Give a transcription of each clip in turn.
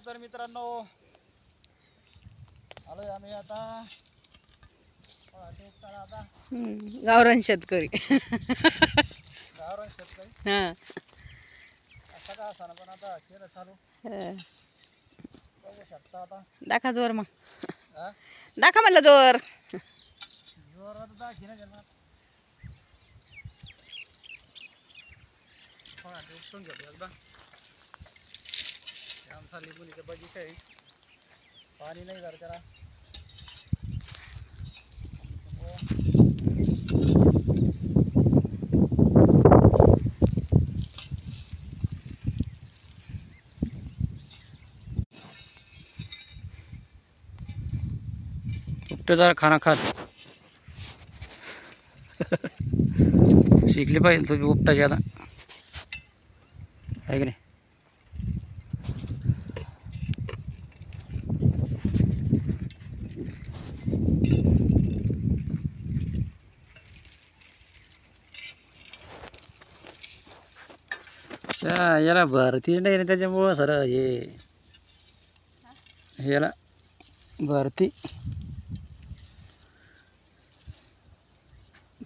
तर मित्रांनो आलोय आम्ही आता गावरान शेतकरी गावरान शेतकरी हां असा का असा पण आता केलं चालू बघू शकता आता दाखा जोर मग हा दाखा म्हणलं जोर जोरात दाखिना त्यांना पहाटे उपटून घेतो एकदा आमचा लिंबुलीचा बगीचा आहे पाणी नाही जर त्याला उपटेदार खाना खात शिकली पाहिजे तुम्ही उपटायची आता आहे की नाही याला भरती नाही ना त्याच्यामुळं सर याला भरती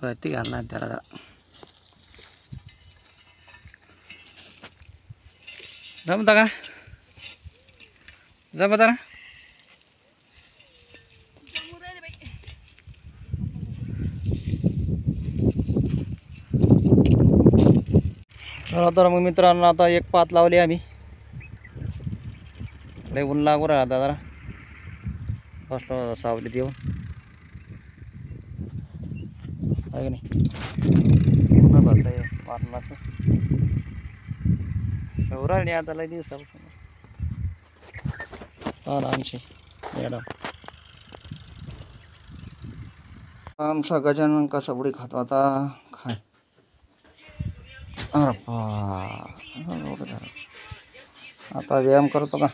भरती घालणार त्याला जरा जमता का जमता ना चला तर मग मित्रांनो आता एक पात लावली आम्ही लय ऊन लागू राहिला जरा बसलो सावलीत येऊन आहे की नाही पुन्हा भरता मारला असं सौरा नाही आता लय दिवसापासून हा ना आमची मॅडम आमचा गजानन कसा बुडी खातो आता खाय आता व्यायाम करतो का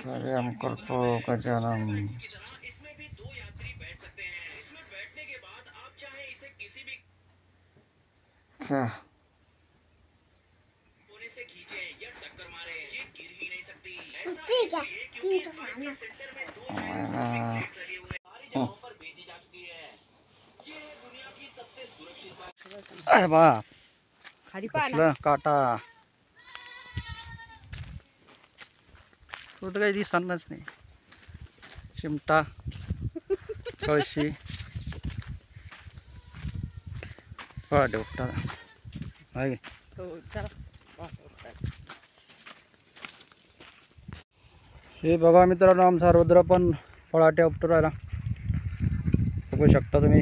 व्यायाम करतो गजानन क्या अरे बा काटा कुठं काही दिसणारच नाही चिमटा कळशी पहाटे उपटा आहे हे बघा मित्रांनो आमचा रुद्र पण पहाटे उपटू राहिला बघू शकता तुम्ही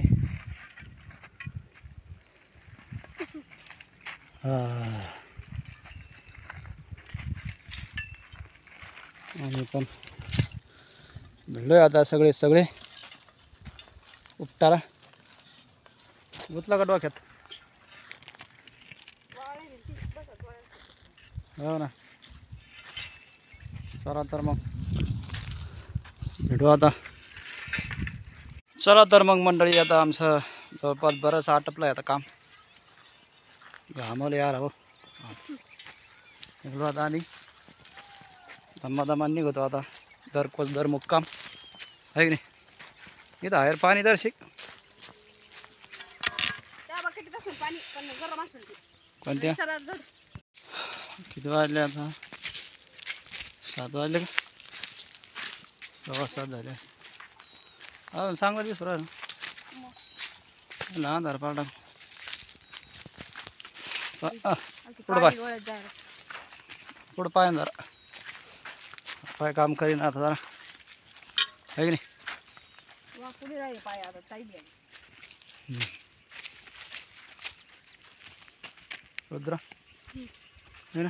आम्ही पण भिडलोय आता सगळे उपटाला गुतला का डोक्यात हो ना चला तर मग भेटू आता चला तर मग मंडळी आता आमचं जवळपास बरंच आटपलं आहे आता काम घामवलं यार हो निघलो आता आणि दमादमान निघतो आता दर मुक्काम आहे की नाही इथं बाहेर पाणी दर्शिक कोणत्या किती वाजले आता 7 वाजले का 7:15 झाले अजून चांगला दिसू राहिला ना अंधार पाडा पुढं पाय जरा पाय काम करीन आता जरा आहे की नाही रुद्र है ना